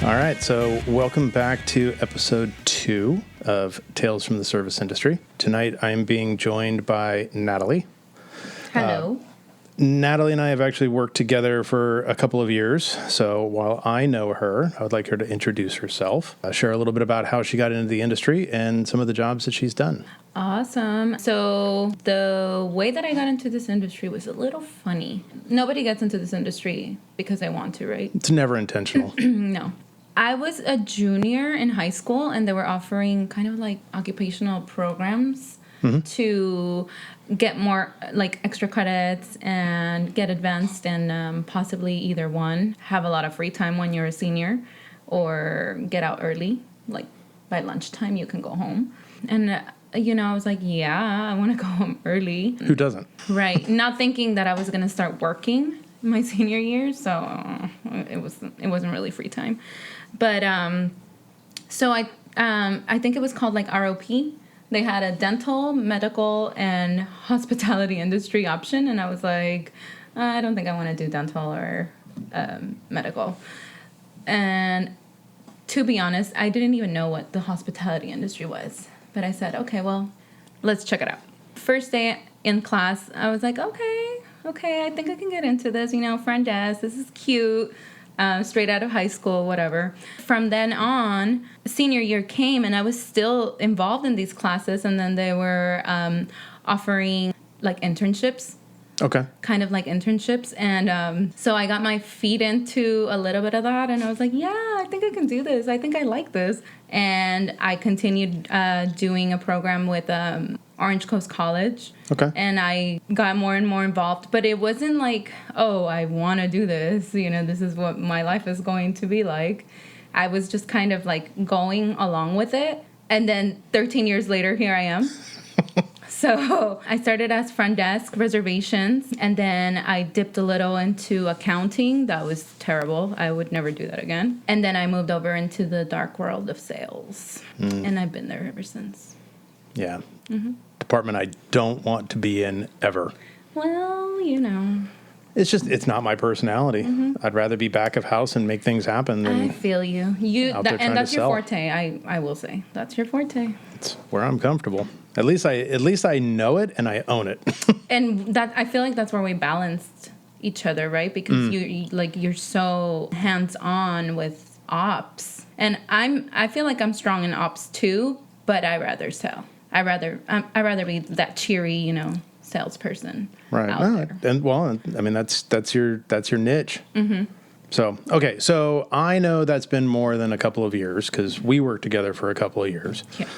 All right, so welcome back to episode 2 of Tales from the Service Industry. Tonight I'm being joined by Natalie. Hello. Natalie and I have actually worked together for a couple of years, so while I know her, I would like her to introduce herself, share a little bit about how she got into the industry and some of the jobs that she's done. Awesome. So the way that I got into this industry was a little funny. Nobody gets into this industry because they want to, right? It's never intentional. No. I was a junior in high school, and they were offering kind of like occupational programs to get more like extra credits and get advanced and possibly either one, have a lot of free time when you're a senior or get out early. Like by lunchtime, you can go home. And, I was like, yeah, I want to go home early. Who doesn't? Right. Not thinking that I was going to start working my senior year. So it wasn't really free time. But so I think it was called like ROP. They had a dental, medical, and hospitality industry option. And I was like, I don't think I want to do dental or medical. And to be honest, I didn't even know what the hospitality industry was. But I said, okay, well, let's check it out. First day in class, I was like, okay, I think I can get into this. Front desk, this is cute. Straight out of high school, whatever. From then on, senior year came, and I was still involved in these classes, and then they were offering, like, internships. Okay. Kind of like internships. And so I got my feet into a little bit of that, and I was like, yeah, I think I can do this. I think I like this. And I continued doing a program with Orange Coast College. Okay. And I got more and more involved. But it wasn't like, oh, I want to do this. This is what my life is going to be like. I was just kind of like going along with it. And then 13 years later, here I am. So I started as front desk reservations, and then I dipped a little into accounting. That was terrible. I would never do that again. And then I moved over into the dark world of sales, and I've been there ever since. Yeah. Mm-hmm. Department I don't want to be in ever. Well, It's not my personality. Mm-hmm. I'd rather be back of house and make things happen than I feel you. And that's your forte. I will say that's your forte. It's where I'm comfortable. At least I know it and I own it. And that I feel like that's where we balanced each other, right? Because you're so hands on with ops, and I feel like I'm strong in ops too, but I rather sell. I rather be that cheery, salesperson. Right. And that's your niche. Mm-hmm. So, okay. So I know that's been more than a couple of years because we worked together for a couple of years. Yeah.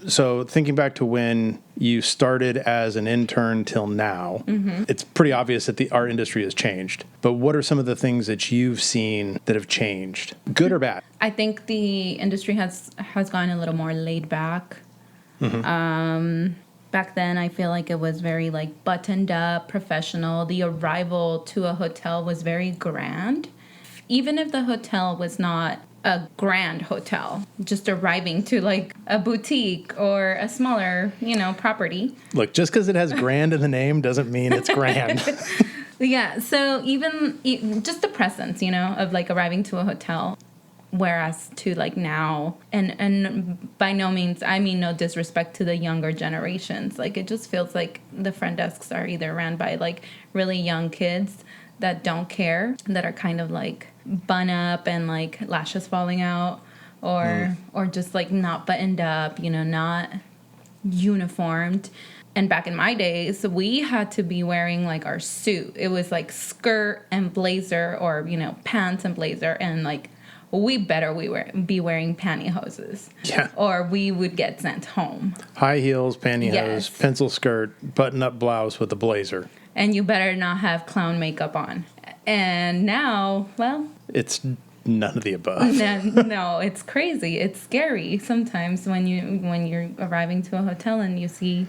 So thinking back to when you started as an intern till now, it's pretty obvious that our industry has changed. But what are some of the things that you've seen that have changed, good or bad? I think the industry has gotten a little more laid back. Mm-hmm. Back then, I feel like it was very like buttoned up, professional. The arrival to a hotel was very grand. Even if the hotel was not a grand hotel, just arriving to like a boutique or a smaller, property. Look, just because it has grand in the name doesn't mean it's grand. Yeah. So even just the presence, of like arriving to a hotel. Whereas to like now, and by no means, I mean no disrespect to the younger generations. Like it just feels like the front desks are either ran by like really young kids that don't care, that are kind of like bun up and like lashes falling out, or just like not buttoned up, not uniformed. And back in my days, we had to be wearing like our suit. It was like skirt and blazer, or pants and blazer, and like we better be wearing pantyhoses. Yeah. Or we would get sent home. High heels, pantyhose, yes. Pencil skirt, button-up blouse with a blazer. And you better not have clown makeup on. And now, well... It's none of the above. No, it's crazy. It's scary sometimes when you're arriving to a hotel and you see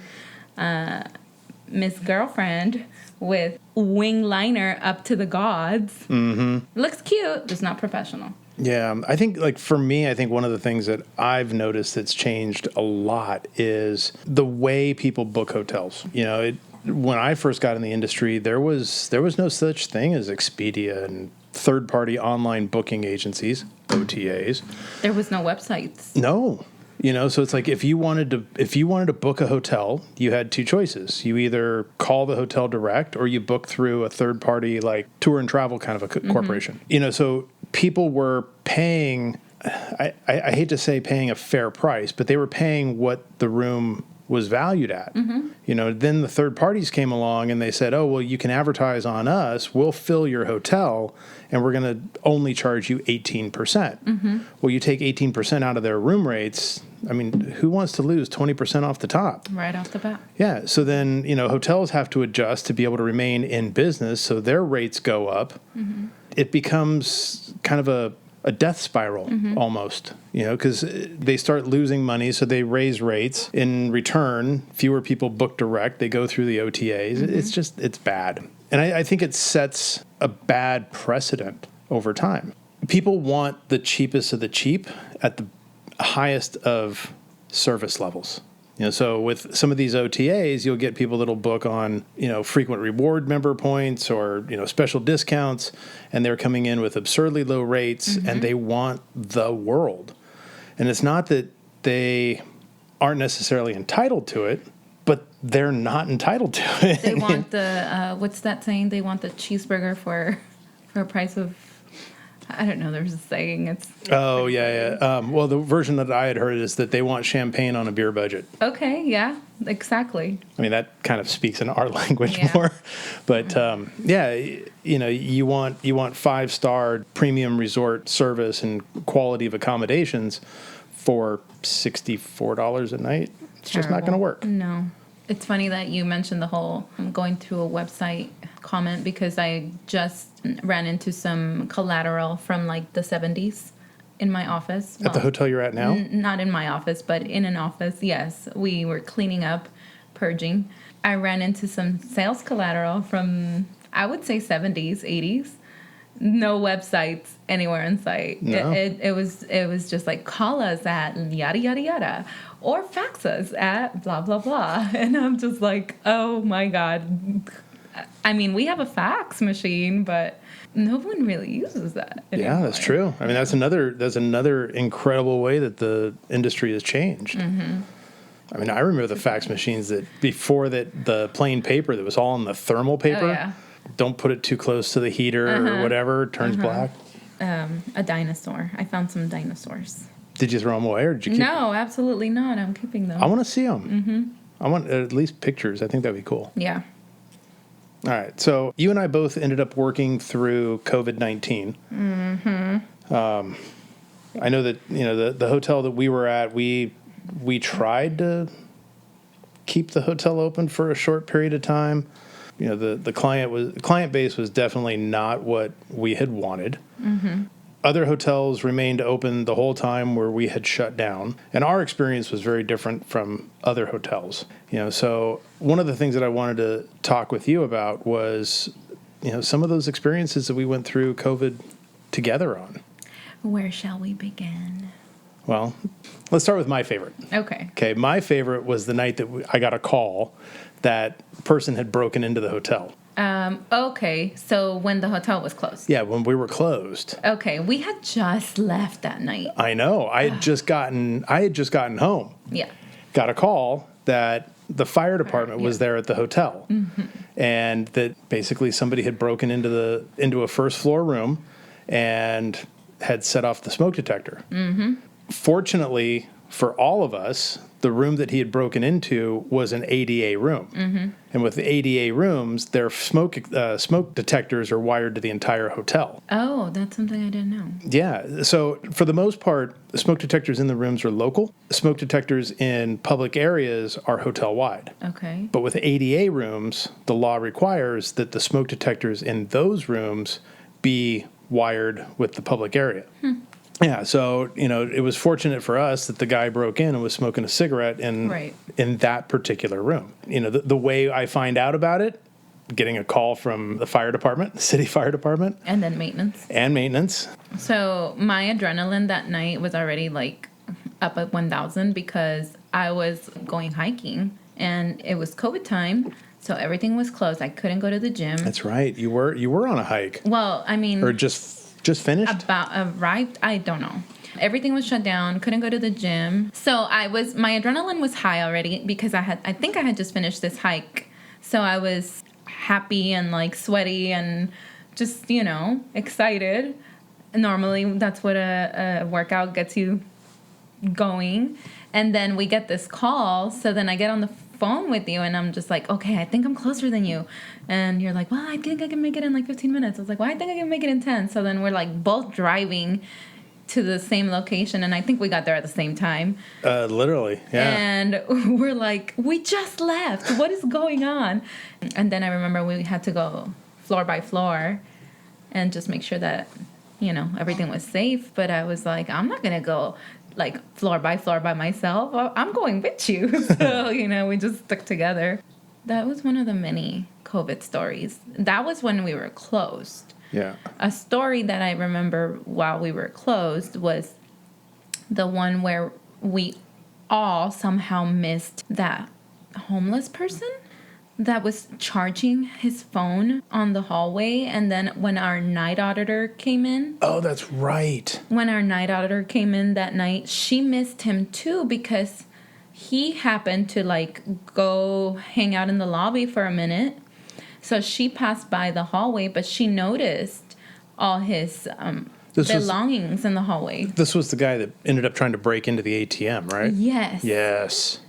Miss Girlfriend with wing liner up to the gods. Mm-hmm. Looks cute, just not professional. Yeah, I think, like, for me, I think one of the things that I've noticed that's changed a lot is the way people book hotels. When I first got in the industry, there was no such thing as Expedia and third-party online booking agencies, OTAs. There was no websites. No. So it's like if you wanted to book a hotel, you had two choices. You either call the hotel direct or you book through a third party like tour and travel kind of a corporation. So people were paying, I hate to say paying a fair price, but they were paying what the room was valued at. Then the third parties came along and they said, oh, well, you can advertise on us. We'll fill your hotel and we're going to only charge you 18%. Well, you take 18% out of their room rates. I mean, who wants to lose 20% off the top? Right off the bat. Yeah. So then, hotels have to adjust to be able to remain in business. So their rates go up. It becomes kind of a death spiral almost, because they start losing money. So they raise rates. In return, fewer people book direct. They go through the OTAs. It's bad. And I think it sets a bad precedent over time. People want the cheapest of the cheap at the highest of service levels. So with some of these OTAs, you'll get people that'll book on, frequent reward member points or, special discounts, and they're coming in with absurdly low rates and they want the world. And it's not that they aren't necessarily entitled to it, but they're not entitled to it. They want the, what's that saying? They want the cheeseburger for a price of, I don't know, there's a saying. It's Oh, yeah. Well, the version that I had heard is that they want champagne on a beer budget. Okay, yeah, exactly. I mean, that kind of speaks in our language Yeah. more. But, you want 5-star premium resort service and quality of accommodations for $64 a night. It's just not going to work. No. It's funny that you mentioned the whole going through a website comment because I just ran into some collateral from like the 70s in my office. At the hotel you're at now? Not in my office, but in an office, yes. We were cleaning up, purging. I ran into some sales collateral from, I would say, 70s, 80s. No websites anywhere in sight. No. It was just like, call us at yada, yada, yada. Or fax us at blah, blah, blah. And I'm just like, oh, my God. I mean, we have a fax machine, but no one really uses that anymore. Yeah, that's true. I mean, that's another incredible way that the industry has changed. I mean, I remember the fax machines that before that, the plain paper that was all in the thermal paper. Oh, yeah. Don't put it too close to the heater or whatever. It turns black. A dinosaur. I found some dinosaurs. Did you throw them away or did you keep them? No, absolutely not. I'm keeping them. I want to see them. I want at least pictures. I think that'd be cool. Yeah. All right. So you and I both ended up working through COVID-19. I know that, the hotel that we were at, we tried to keep the hotel open for a short period of time. The client base was definitely not what we had wanted. Other hotels remained open the whole time where we had shut down. And our experience was very different from other hotels. So one of the things that I wanted to talk with you about was, some of those experiences that we went through COVID together on. Where shall we begin? Well, let's start with my favorite. Okay. Okay, my favorite was the night that I got a call that person had broken into the hotel. Okay, so when the hotel was closed. Yeah, when we were closed. Okay, we had just left that night. I know. I had just gotten home. Yeah. Got a call that the fire department was there at the hotel. And that basically somebody had broken into a first floor room and had set off the smoke detector. Fortunately for all of us, the room that he had broken into was an ADA room. And with the ADA rooms, their smoke detectors are wired to the entire hotel. Oh, that's something I didn't know. Yeah. So for the most part, the smoke detectors in the rooms are local. Smoke detectors in public areas are hotel-wide. Okay. But with ADA rooms, the law requires that the smoke detectors in those rooms be wired with the public area. Yeah, so, it was fortunate for us that the guy broke in and was smoking a cigarette in that particular room. The way I find out about it, getting a call from the fire department, the city fire department. And then maintenance. So my adrenaline that night was already up at 1,000 because I was going hiking and it was COVID time. So everything was closed. I couldn't go to the gym. That's right. You were on a hike. Well, I mean, or just finished. About arrived. I don't know. Everything was shut down. Couldn't go to the gym. So my adrenaline was high already because I think I had just finished this hike. So I was happy and like sweaty and just, excited. Normally that's what a workout gets you going. And then we get this call. So then I get on the phone with you and I'm just like, okay, I think I'm closer than you. And you're like, well, I think I can make it in like 15 minutes. I was like, well, I think I can make it in 10. So then we're like both driving to the same location, and I think we got there at the same time. Literally, yeah. And we're like, we just left. What is going on? And then I remember we had to go floor by floor and just make sure that, everything was safe. But I was like, I'm not going to go like floor by myself. I'm going with you. So, we just stuck together. That was one of the many COVID stories. That was when we were closed. Yeah. A story that I remember while we were closed was the one where we all somehow missed that homeless person that was charging his phone on the hallway. And then when our night auditor came in. Oh, that's right. When our night auditor came in that night, she missed him too because he happened to like go hang out in the lobby for a minute. So she passed by the hallway, but she noticed all his belongings in the hallway. This was the guy that ended up trying to break into the ATM, right? Yes. Yes.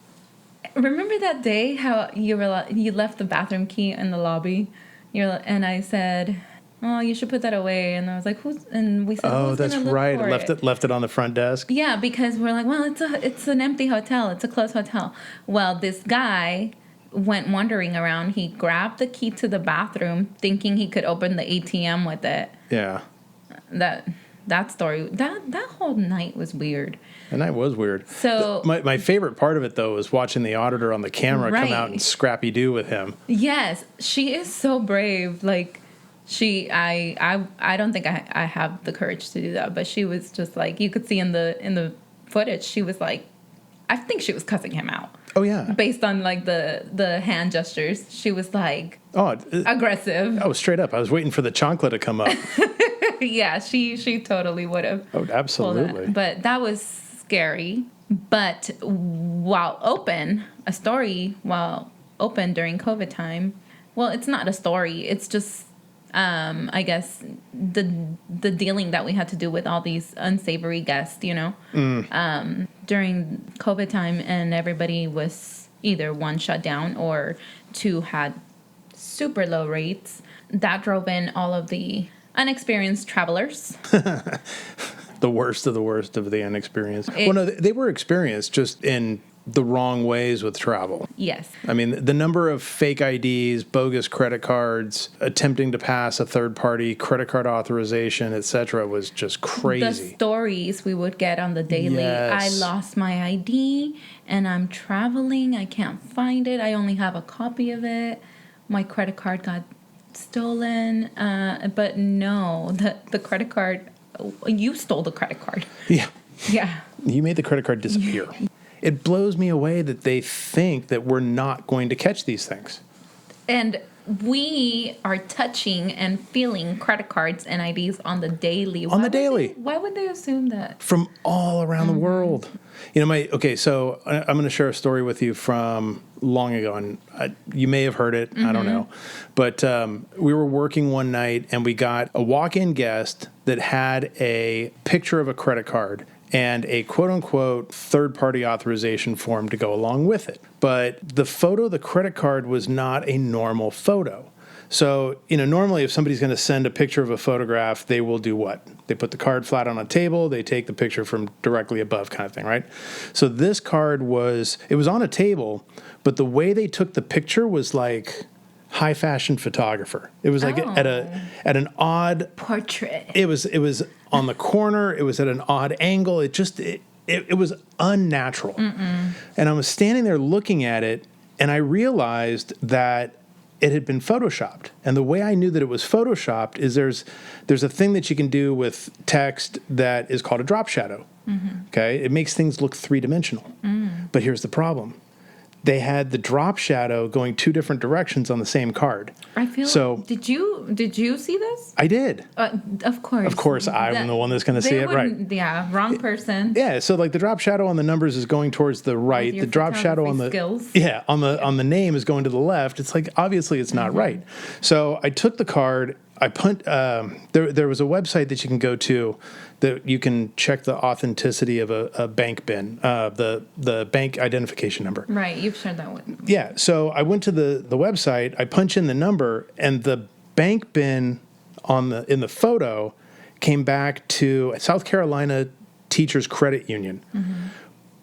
Remember that day how you left the bathroom key in the lobby? And I said, oh, you should put that away. And I was like, who's? And we said, oh, that's right. Left it on the front desk. Yeah, because we're like, well, it's an empty hotel. It's a closed hotel. Well, this guy went wandering around. He grabbed the key to the bathroom thinking he could open the ATM with it. Yeah. That story, that whole night was weird. The night was weird. So my favorite part of it though was watching the auditor on the camera come out and scrappy-doo with him. Yes, she is so brave. Like I don't think I have the courage to do that, but she was just like, you could see in the footage, she was like, I think she was cussing him out. Oh, yeah. Based on, like, the hand gestures. She was, like, aggressive. Oh, straight up. I was waiting for the chancla to come up. Yeah, she totally would have. Oh, absolutely. But that was scary. But a story while open during COVID time, well, it's not a story. It's just, I guess, the dealing that we had to do with all these unsavory guests, during COVID time, and everybody was either one shut down or two had super low rates. That drove in all of the unexperienced travelers. The worst of the inexperienced. Well, no, they were experienced, just in the wrong ways with travel. Yes. I mean, the number of fake IDs, bogus credit cards, attempting to pass a third-party credit card authorization, etc., was just crazy. The stories we would get on the daily. Yes. I lost my ID and I'm traveling. I can't find it. I only have a copy of it. My credit card got stolen. But no, the credit card, you stole the credit card. Yeah. Yeah. You made the credit card disappear. It blows me away that they think that we're not going to catch these things. And we are touching and feeling credit cards and IDs on the daily. Why would they assume that? From all around the world. So I'm going to share a story with you from long ago, and you may have heard it. I don't know. But we were working one night, and we got a walk-in guest that had a picture of a credit card and a quote-unquote third-party authorization form to go along with it. But the photo of the credit card was not a normal photo. So, normally if somebody's going to send a picture of a photograph, they will do what? They put the card flat on a table, they take the picture from directly above kind of thing, right? So this card was on a table, but the way they took the picture was like high fashion photographer. It was like at an odd portrait. It was on the corner. It was at an odd angle. It was unnatural. And I was standing there looking at it, and I realized that it had been photoshopped. And the way I knew that it was photoshopped is there's a thing that you can do with text that is called a drop shadow. Okay, it makes things look three-dimensional. But here's the problem. they had the drop shadow going 2 different directions on the same card. I feel so. Did you see this? I did. Of course. Of course, I'm the one that's going to see it, right? Yeah, wrong person. Yeah, so like the drop shadow on the numbers is going towards the right. The drop shadow on the skills. on the name is going to the left. It's like obviously it's not right. So I took the card. I put there was a website that you can go to that you can check the authenticity of a bank bin, the bank identification number. Right, you've shared that one. Yeah, so I went to the website. I punch in the number, and the bank bin in the photo came back to South Carolina Teachers Credit Union,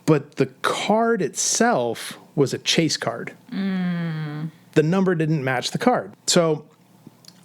but the card itself was a Chase card. The number didn't match the card, so.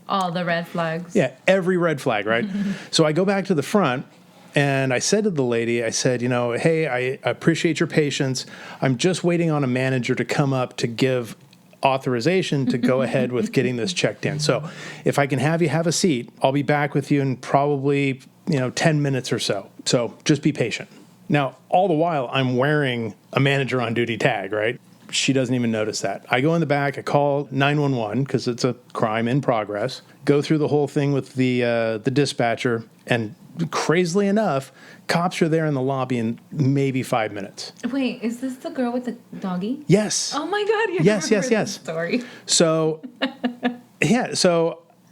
All the red flags. Yeah, every red flag, right? So I go back to the front, and I said to the lady, I said, hey, I appreciate your patience. I'm just waiting on a manager to come up to give authorization to go ahead with getting this checked in. So if I can have you have a seat, I'll be back with you in probably, 10 minutes or so. So just be patient. Now, all the while, I'm wearing a manager on duty tag, right? She doesn't even notice that. I go in the back, I call 911 because it's a crime in progress, go through the whole thing with the dispatcher, and crazily enough, cops are there in the lobby in maybe 5 minutes. Wait, is this the girl with the doggy? Yes. Oh my God, yes. this story. So,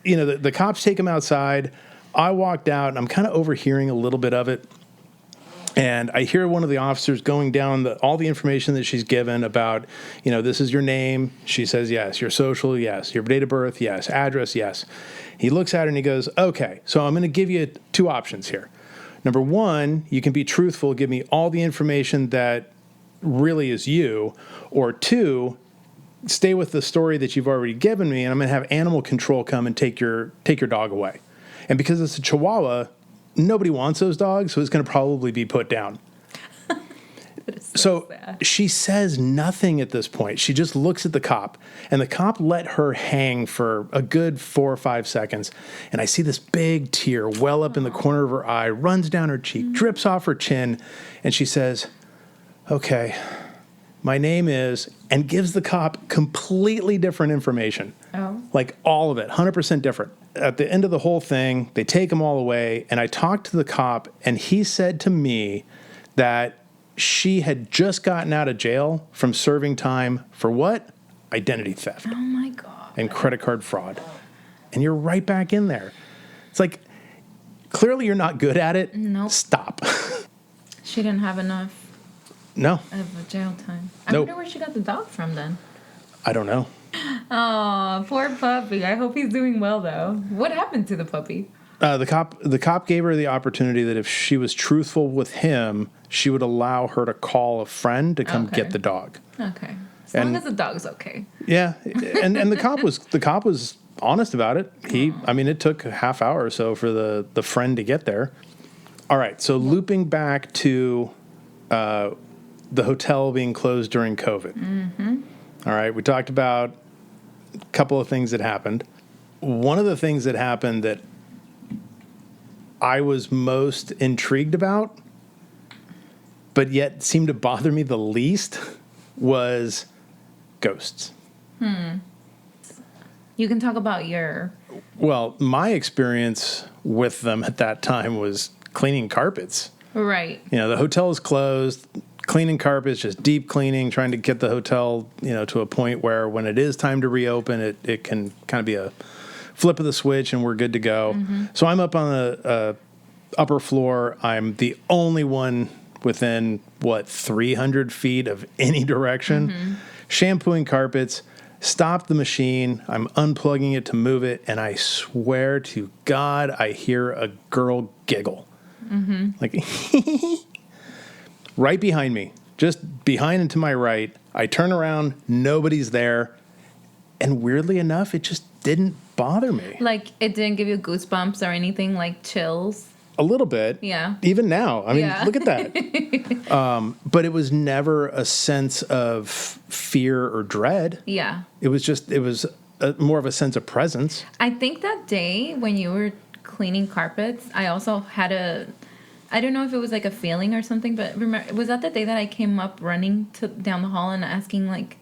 the cops take him outside. I walked out, and I'm kind of overhearing a little bit of it. And I hear one of the officers going down all the information that she's given about, this is your name. She says, yes. Your social, yes. Your date of birth, yes. Address, yes. He looks at her and he goes, okay, so I'm going to give you 2 options here. Number 1, you can be truthful, give me all the information that really is you. Or 2, stay with the story that you've already given me, and I'm going to have animal control come and take your dog away. And because it's a Chihuahua, nobody wants those dogs, so it's going to probably be put down. So she says nothing at this point. She just looks at the cop, and the cop let her hang for a good 4 or 5 seconds. And I see this big tear well up in the corner of her eye, runs down her cheek, drips off her chin, and she says, okay, my name is, and gives the cop completely different information. Oh. Like all of it, 100% different. At the end of the whole thing, they take them all away, and I talked to the cop, and he said to me that she had just gotten out of jail from serving time for what? Identity theft. Oh, my God. And credit card fraud. And you're right back in there. It's like, clearly you're not good at it. Nope. Stop. She didn't have enough No. of a jail time. I Nope. wonder where she got the dog from then. I don't know. Oh, poor puppy. I hope he's doing well, though. What happened to the puppy? The cop gave her the opportunity that if she was truthful with him, she would allow her to call a friend to come get the dog. Okay. As long as the dog's okay. Yeah, and the cop was honest about it. It took a half hour or so for the friend to get there. All right, so looping back to the hotel being closed during COVID. Mm-hmm. All right, we talked about a couple of things that happened. One of the things that happened that I was most intrigued about, but yet seemed to bother me the least, was ghosts. You can talk about your... Well, my experience with them at that time was cleaning carpets. Right. The hotel is closed, cleaning carpets, just deep cleaning, trying to get the hotel, to a point where when it is time to reopen, it can kind of be a flip of the switch and we're good to go. Mm-hmm. So I'm up on the upper floor. I'm the only one within, 300 feet of any direction, shampooing carpets. Stop the machine. I'm unplugging it to move it. And I swear to God, I hear a girl giggle. Mm-hmm. Like, right behind me, just behind and to my right. I turn around, nobody's there. And weirdly enough, it just didn't bother me. Like, it didn't give you goosebumps or anything, like chills? A little bit. Yeah. Even now. Look at that. But it was never a sense of fear or dread. Yeah. It was more of a sense of presence. I think that day when you were cleaning carpets, I also had I don't know if it was like a feeling or something, but remember, was that the day that I came up running down the hall and asking like,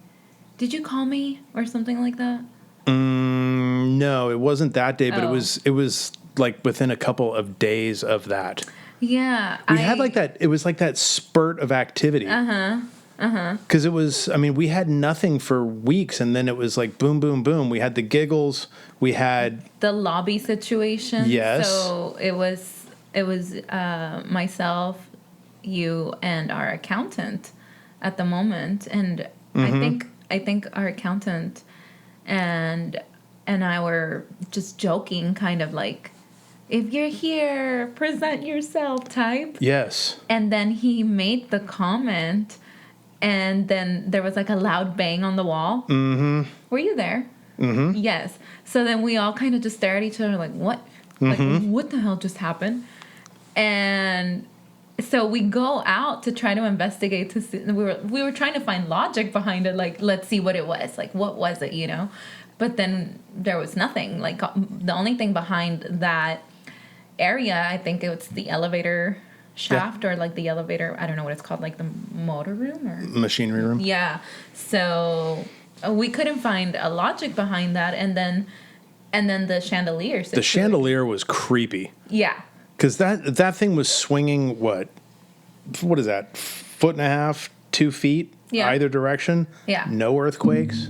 did you call me or something like that? No, it wasn't that day, but Oh. it was like within a couple of days of that. Yeah. We had like that, it was like that spurt of activity. Because it was, I mean, we had nothing for weeks, and then it was like boom, boom, boom. We had the giggles. We had the lobby situation. Yes. So it was myself, you, and our accountant at the moment, and I think our accountant and I were just joking, kind of like, if you're here, present yourself type. Yes. And then he made the comment. And then there was like a loud bang on the wall. Mm-hmm. Were you there? Mm-hmm. Yes. So then we all kind of just stare at each other like, what? Mm-hmm. Like, what the hell just happened? And so we go out to try to investigate to see. We were trying to find logic behind it. Like, let's see what it was. Like, what was it, you know? But then there was nothing. Like, the only thing behind that area, I think it's the elevator shaft or like the elevator, I don't know what it's called, like the motor room or Machinery room. Yeah. So we couldn't find a logic behind that, and then the chandelier situation. The chandelier was creepy. Yeah. Because that thing was swinging, what is that, 1.5 feet, 2 feet, either direction? Yeah. No earthquakes.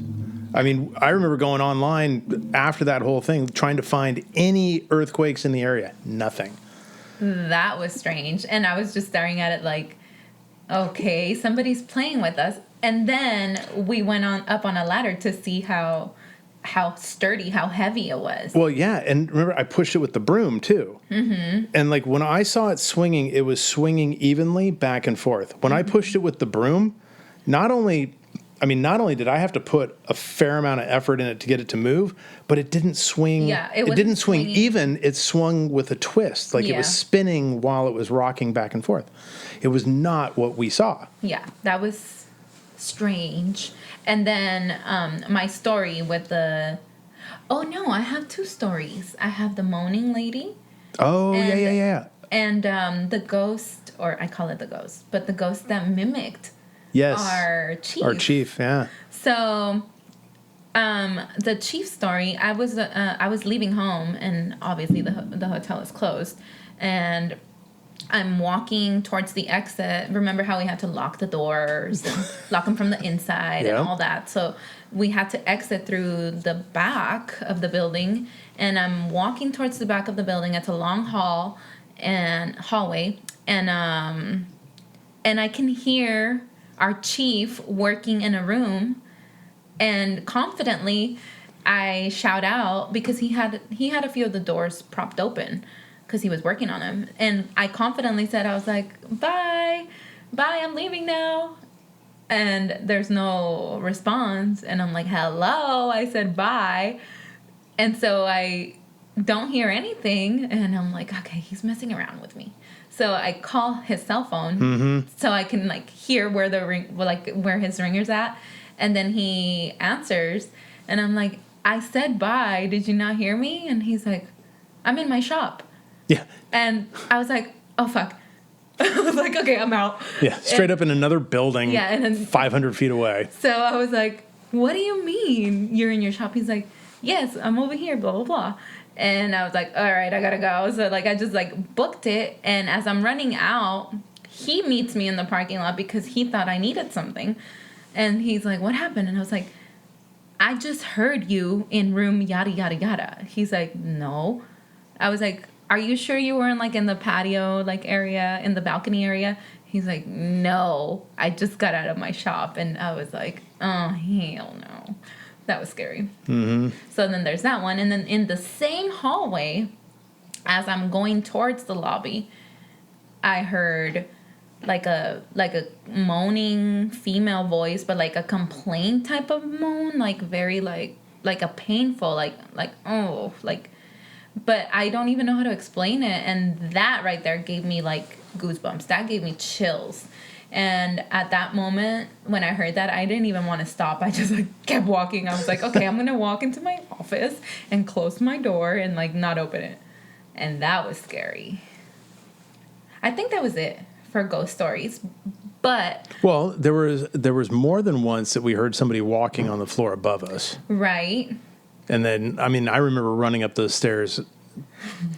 I mean, I remember going online after that whole thing, trying to find any earthquakes in the area. Nothing. That was strange. And I was just staring at it like, okay, somebody's playing with us. And then we went up on a ladder to see how sturdy, how heavy it was. Well, yeah, and remember, I pushed it with the broom, too. Mm-hmm. And, like, when I saw it swinging, it was swinging evenly back and forth. When I pushed it with the broom, not only did I have to put a fair amount of effort in it to get it to move, but it didn't swing. Yeah, it didn't swing even. It swung with a twist. Like, it was spinning while it was rocking back and forth. It was not what we saw. Yeah, that was strange. And then my story with I have 2 stories. I have the moaning lady. Oh, yeah. And the ghost, or I call it the ghost, but the ghost that mimicked our chief. Yeah. So the chief story, I was leaving home, and obviously the hotel is closed, and I'm walking towards the exit. Remember how we had to lock the doors and lock them from the inside and all that? So we had to exit through the back of the building, and I'm walking towards the back of the building. It's a long hallway, and I can hear our chief working in a room, and confidently I shout out, because he had a few of the doors propped open because he was working on them, and I confidently said, I was like, bye, I'm leaving now. And there's no response, and I'm like, hello, I said bye. And so I don't hear anything, and I'm like, okay, he's messing around with me. So I call his cell phone so I can like hear where where his ringer's at, and then he answers, and I'm like, I said bye, did you not hear me? And he's like, I'm in my shop. Yeah. And I was like, oh fuck. I was like, okay, I'm out. Yeah, straight up in another building. Yeah, and then 500 feet away. So I was like, what do you mean you're in your shop? He's like, yes, I'm over here, blah blah blah. And I was like, all right, I gotta go. So like I just like booked it, and as I'm running out, he meets me in the parking lot because he thought I needed something. And he's like, what happened? And I was like, I just heard you in room yada yada yada. He's like, no. I was like, are you sure you weren't like in the patio like area, in the balcony area? He's like, no, I just got out of my shop. And I was like, oh, hell no. That was scary. Mm-hmm. So then there's that one. And then in the same hallway, as I'm going towards the lobby, I heard like a moaning female voice, but like a complaint type of moan, like very like a painful, but I don't even know how to explain it. And that right there gave me like goosebumps. That gave me chills. And at that moment, when I heard that, I didn't even want to stop. I just like kept walking. I was like, okay, I'm going to walk into my office and close my door and like not open it. And that was scary. I think that was it for ghost stories. But well, there was more than once that we heard somebody walking on the floor above us. Right. And then, I mean, I remember running up those stairs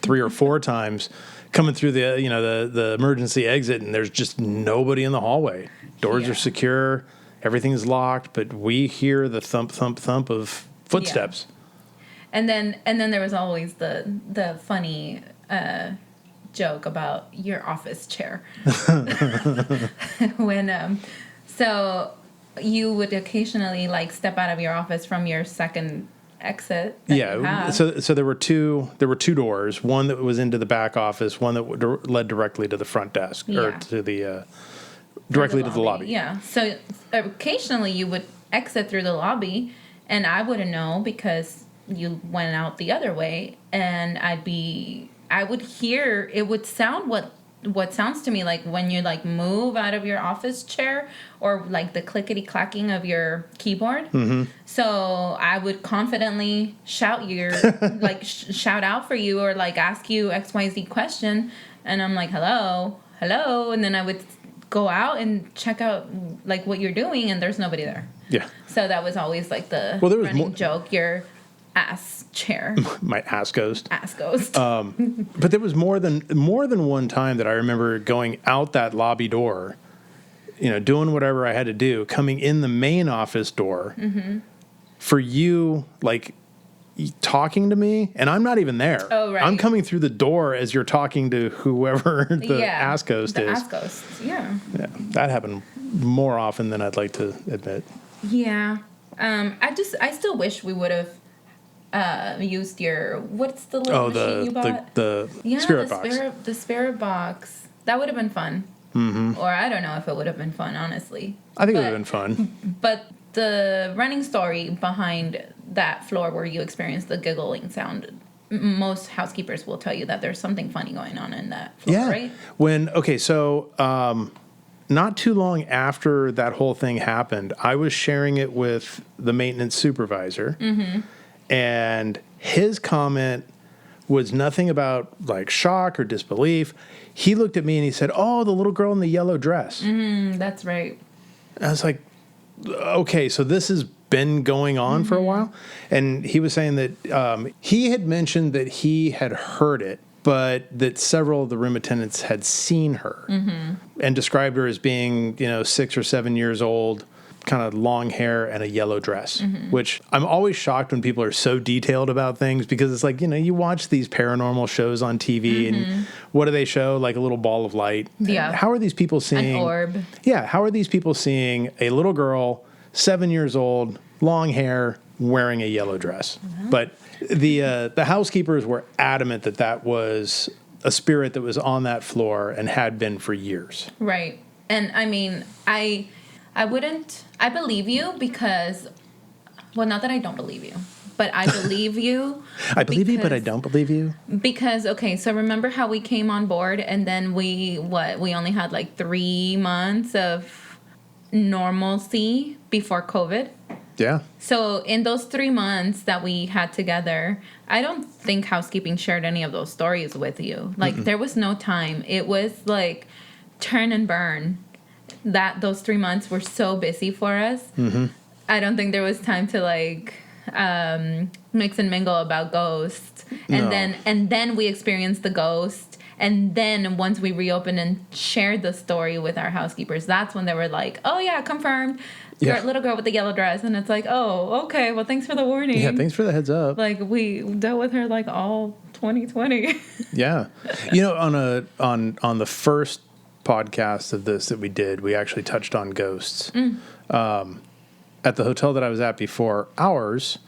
3 or 4 times, coming through the emergency exit, and there's just nobody in the hallway. Doors are secure, everything's locked, but we hear the thump, thump, thump of footsteps. Yeah. And then there was always the funny joke about your office chair. When so you would occasionally like step out of your office from your second exit. So there were two doors, one that was into the back office, one that led directly to the front desk or to the directly to the lobby. Yeah. So occasionally you would exit through the lobby, and I wouldn't know because you went out the other way, and I would hear, it would sound what sounds to me like when you like move out of your office chair, or like the clickety clacking of your keyboard. Mm-hmm. So I would confidently shout shout out for you, or like ask you XYZ question, and I'm like, hello, and then I would go out and check out like what you're doing, and there's nobody there. Yeah. So that was always like the running joke. Your ass chair. My ass ghost. Ass ghost. But there was more than one time that I remember going out that lobby door, doing whatever I had to do, coming in the main office door, for you, like, talking to me, and I'm not even there. Oh, right. I'm coming through the door as you're talking to whoever the ass ghost is. Ass ghost, yeah. That happened more often than I'd like to admit. Yeah. I still wish we would have used your, what's the little machine you bought? The spirit box. The spirit box. That would have been fun. Mm-hmm. Or I don't know if it would have been fun, honestly. I think it would have been fun. But the running story behind that floor where you experienced the giggling sound, most housekeepers will tell you that there's something funny going on in that floor, right? So not too long after that whole thing happened, I was sharing it with the maintenance supervisor. Mm-hmm. And his comment was nothing about like shock or disbelief. He looked at me and he said, "Oh, the little girl in the yellow dress." That's right. I was like, okay, so this has been going on for a while. And he was saying that he had mentioned that he had heard it, but that several of the room attendants had seen her and described her as being, 6 or 7 years old, kind of long hair and a yellow dress, which I'm always shocked when people are so detailed about things, because it's like, you watch these paranormal shows on TV and what do they show? Like a little ball of light. Yeah. How are these people seeing? An orb. Yeah. How are these people seeing a little girl, 7 years old, long hair, wearing a yellow dress? But the housekeepers were adamant that was a spirit that was on that floor and had been for years. Right. And I mean, I believe you because, well, not that I don't believe you, but I believe you. I believe you, but I don't believe you. Because, okay, so remember how we came on board and then we only had like 3 months of normalcy before COVID? Yeah. So in those 3 months that we had together, I don't think housekeeping shared any of those stories with you. Like, there was no time. It was like turn and burn. Those 3 months were so busy for us. I don't think there was time to like mix and mingle about ghosts. And then we experienced the ghost. And then once we reopened and shared the story with our housekeepers, that's when they were like, "Oh yeah, confirmed. Little girl with the yellow dress." And it's like, "Oh, okay. Well, thanks for the warning." Yeah, thanks for the heads up. Like, we dealt with her like all 2020. Yeah. On the first podcast of this that we did, we actually touched on ghosts. At the hotel that I was at before ours,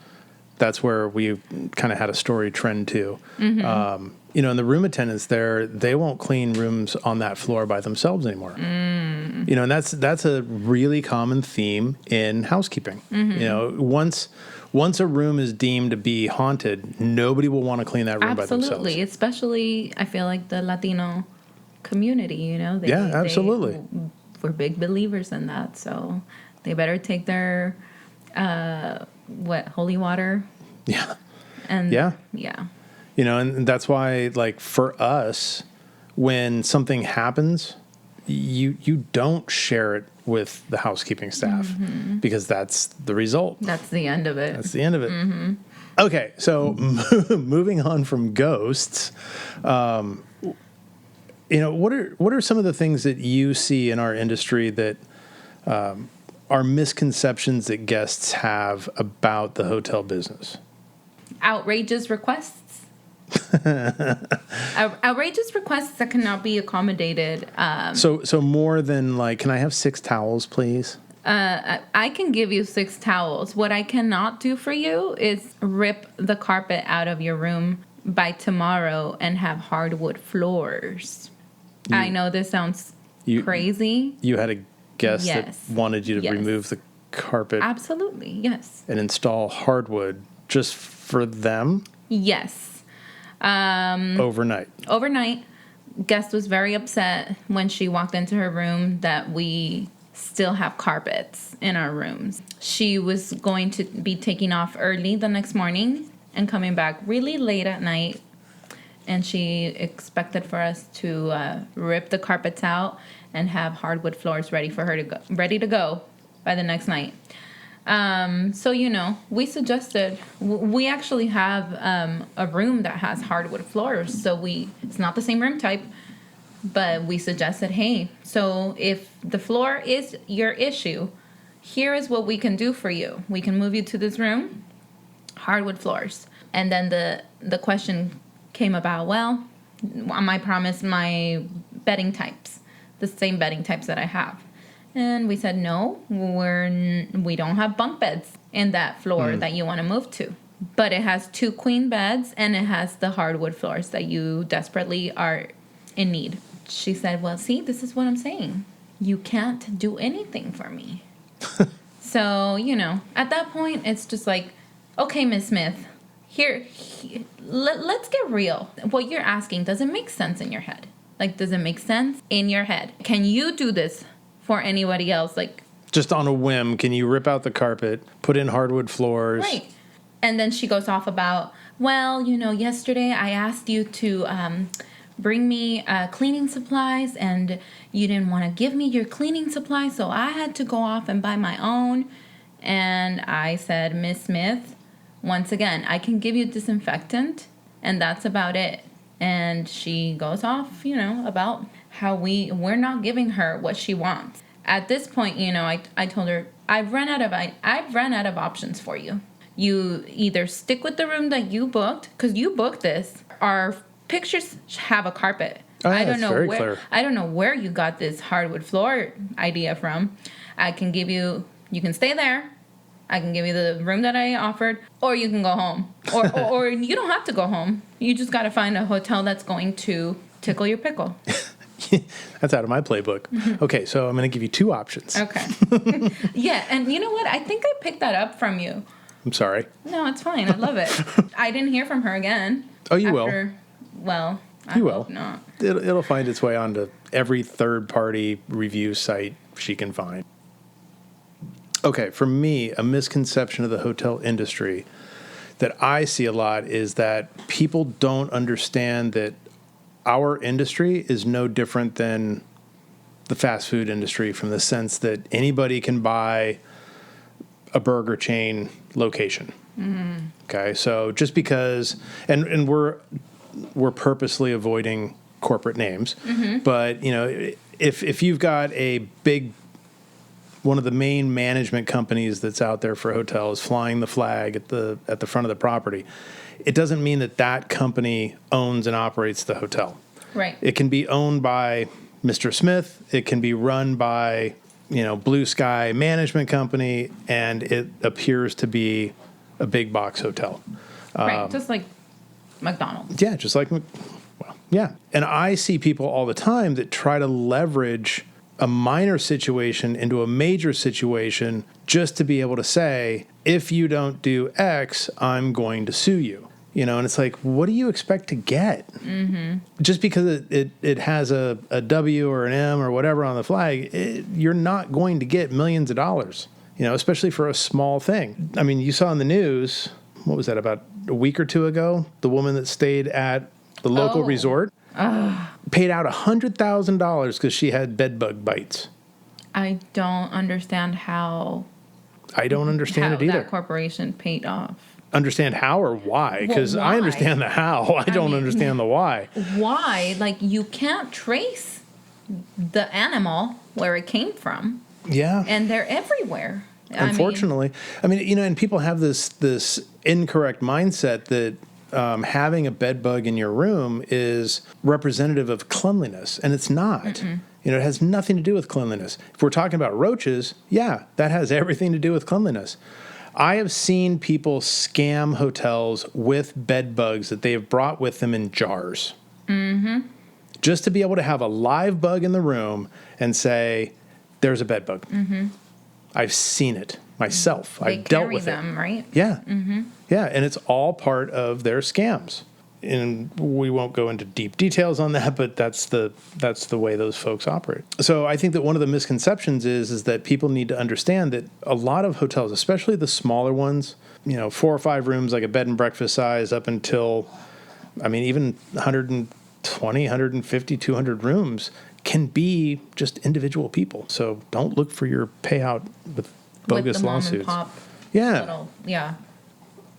that's where we kind of had a story trend to. And the room attendants there, they won't clean rooms on that floor by themselves anymore. And that's a really common theme in housekeeping. Once a room is deemed to be haunted, nobody will want to clean that room by themselves. Absolutely, especially I feel like the Latino community, absolutely. We're big believers in that, so they better take their holy water. And and that's why, like, for us, when something happens, you don't share it with the housekeeping staff because that's the result. That's the end of it. That's the end of it. Okay, so moving on from ghosts, what are some of the things that you see in our industry that are misconceptions that guests have about the hotel business? Outrageous requests. Outrageous requests that cannot be accommodated. So more than like, can I have 6 towels, please? I can give you 6 towels. What I cannot do for you is rip the carpet out of your room by tomorrow and have hardwood floors. I know this sounds crazy. You had a guest Yes. that wanted you to Yes. remove the carpet Absolutely, yes. and install hardwood just for them Yes. overnight. Overnight, guest was very upset when she walked into her room that we still have carpets in our rooms. She was going to be taking off early the next morning and coming back really late at night. And she expected for us to rip the carpets out and have hardwood floors ready to go by the next night. So, we suggested, we actually have a room that has hardwood floors. So it's not the same room type, but we suggested, hey, so if the floor is your issue, here is what we can do for you. We can move you to this room, hardwood floors. And then the question came about, well, I promised my bedding types, the same bedding types that I have. And we said, no, we don't have bunk beds in that floor that you want to move to. But it has 2 queen beds and it has the hardwood floors that you desperately are in need. She said, well, see, this is what I'm saying. You can't do anything for me. So, at that point, it's just like, okay, Miss Smith, let's get real. What you're asking, does it make sense in your head? Like, does it make sense in your head? Can you do this for anybody else? Like, Just on a whim, can you rip out the carpet, put in hardwood floors? right. And then she goes off about, well, yesterday I asked you to bring me cleaning supplies and you didn't want to give me your cleaning supplies, so I had to go off and buy my own. And I said, Miss Smith, once again, I can give you disinfectant and that's about it. And she goes off, about how we're not giving her what she wants. At this point, I told her, I've run out of options for you. You either stick with the room that you booked, because you booked this. Our pictures have a carpet. Oh, yeah, I don't that's know very where clear. I don't know where you got this hardwood floor idea from. I can give you can stay there. I can give you the room that I offered, or you can go home. Or you don't have to go home. You just got to find a hotel that's going to tickle your pickle. That's out of my playbook. Okay, so I'm going to give you 2 options. Okay. Yeah, and you know what? I think I picked that up from you. I'm sorry. No, it's fine. I love it. I didn't hear from her again. Oh, you will. Well, I You hope will. not. It'll find its way onto every third-party review site she can find. Okay, for me, a misconception of the hotel industry that I see a lot is that people don't understand that our industry is no different than the fast food industry, from the sense that anybody can buy a burger chain location. Okay, so just because, and we're purposely avoiding corporate names, but if you've got a big, one of the main management companies that's out there for hotels flying the flag at the front of the property, it doesn't mean that company owns and operates the hotel. Right. It can be owned by Mr. Smith. It can be run by, Blue Sky Management Company, and it appears to be a big box hotel. Right. Just like McDonald's. Yeah, just like, yeah. And I see people all the time that try to leverage a minor situation into a major situation just to be able to say, if you don't do X, I'm going to sue you. And it's like, what do you expect to get? Just because it has a W or an M or whatever on the flag, you're not going to get millions of dollars, especially for a small thing. I mean, you saw in the news, what was that, about a week or 2 ago, the woman that stayed at the local resort. paid out $100,000 because she had bed bug bites. I don't understand how I don't understand it either. that corporation paid off. Understand how or why? Because I understand the how. I don't understand the why. Why? Like, you can't trace the animal where it came from. Yeah. And they're everywhere. Unfortunately. I mean, and people have this incorrect mindset that having a bed bug in your room is representative of cleanliness, and it's not. Mm-mm. It has nothing to do with cleanliness. If we're talking about roaches, yeah, that has everything to do with cleanliness. I have seen people scam hotels with bed bugs that they have brought with them in jars. Mm-hmm. Just to be able to have a live bug in the room and say, there's a bed bug. Mm-hmm. I've seen it myself. I've dealt with them, right? Yeah. Mm-hmm. Yeah, and it's all part of their scams. And we won't go into deep details on that, but that's the way those folks operate. So I think that one of the misconceptions is that people need to understand that a lot of hotels, especially the smaller ones, 4 or 5 rooms, like a bed and breakfast size, up until, even 120, 150, 200 rooms, can be just individual people. So don't look for your payout with bogus lawsuits. Mom and pop yeah.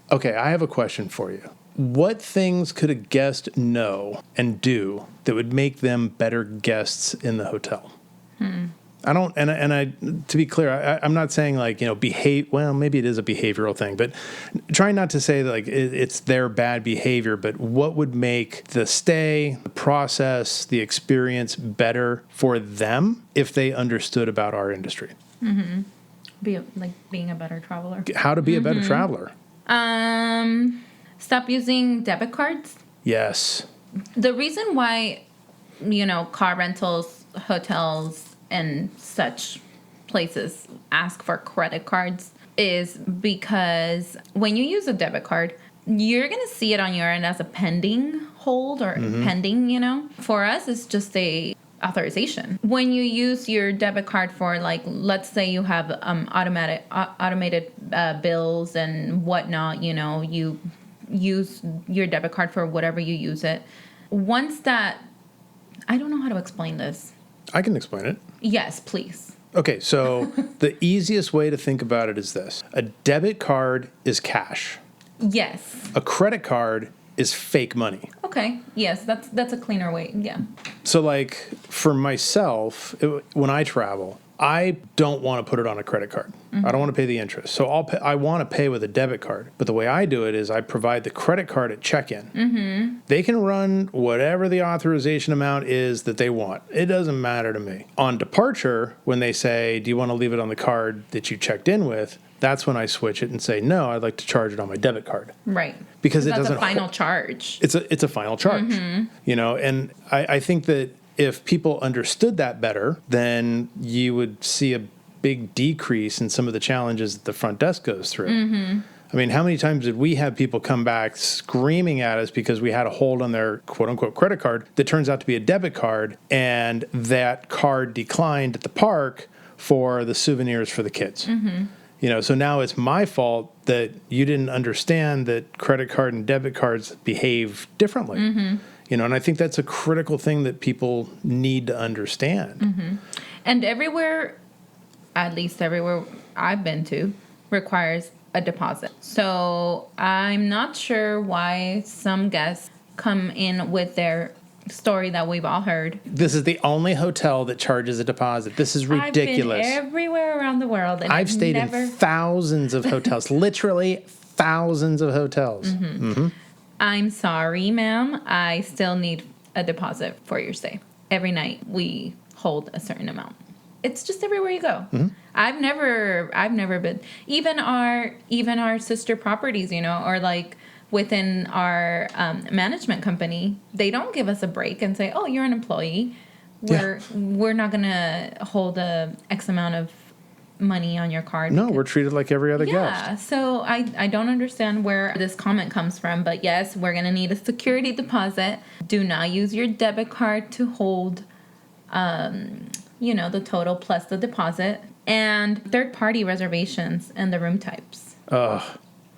Okay, I have a question for you. What things could a guest know and do that would make them better guests in the hotel? I don't, and I to be clear, I'm not saying behave. Well, maybe it is a behavioral thing, but trying not to say that it's their bad behavior. But what would make the stay, the process, the experience better for them if they understood about our industry? Mm-hmm. Being a better traveler. How to be a better traveler? Stop using debit cards. Yes. The reason why, car rentals, hotels, and such places ask for credit cards is because when you use a debit card, you're going to see it on your end as a pending hold or pending, For us, it's just a authorization. When you use your debit card for, let's say you have automated bills and whatnot, you use your debit card for whatever you use it. Once that, I don't know how to explain this. I can explain it. Yes, please. Okay, so the easiest way to think about it is this. A debit card is cash. Yes. A credit card is fake money. Okay, yes, that's a cleaner way, yeah. So for myself, when I travel, I don't want to put it on a credit card. Mm-hmm. I don't want to pay the interest. So I want to pay with a debit card. But the way I do it is I provide the credit card at check-in. Mm-hmm. They can run whatever the authorization amount is that they want. It doesn't matter to me. On departure, when they say, do you want to leave it on the card that you checked in with? That's when I switch it and say, no, I'd like to charge it on my debit card. Right. Because it that's doesn't... a final charge. It's a final charge. Mm-hmm. And I think that if people understood that better, then you would see a big decrease in some of the challenges that the front desk goes through. Mm-hmm. How many times did we have people come back screaming at us because we had a hold on their quote-unquote credit card that turns out to be a debit card, and that card declined at the park for the souvenirs for the kids? Mm-hmm. So now it's my fault that you didn't understand that credit card and debit cards behave differently. Mm-hmm. And I think that's a critical thing that people need to understand. Mm-hmm. And at least everywhere I've been to, requires a deposit. So I'm not sure why some guests come in with their story that we've all heard. This is the only hotel that charges a deposit. This is ridiculous. I've been everywhere around the world. And I've stayed in thousands of hotels, literally thousands of hotels. Mm-hmm. Mm-hmm. I'm sorry, ma'am. I still need a deposit for your stay. Every night we hold a certain amount. It's just everywhere you go. Mm-hmm. I've never been. Even our sister properties, or within our management company, they don't give us a break and say, "Oh, you're an employee. We're not gonna hold a X amount of money on your card." No, we're treated like every other guest. Yeah, so I don't understand where this comment comes from, but yes, we're going to need a security deposit. Do not use your debit card to hold, the total plus the deposit. And third-party reservations and the room types.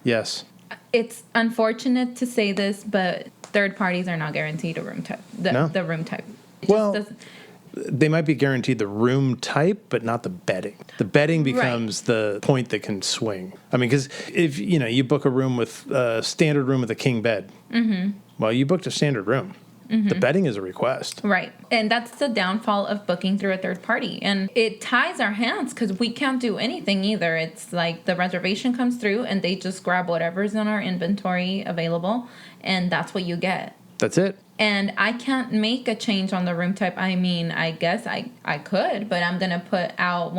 Yes. It's unfortunate to say this, but third parties are not guaranteed a room type. The room type. Well, they might be guaranteed the room type, but not the bedding. The bedding becomes the point that can swing. I mean, because if you book a room with a standard room with a king bed, well, you booked a standard room. The bedding is a request. Right. And that's the downfall of booking through a third party. And it ties our hands because we can't do anything either. It's like the reservation comes through and they just grab whatever's in our inventory available, and that's what you get. That's it. And I can't make a change on the room type. I mean, I guess I could, but I'm going to put out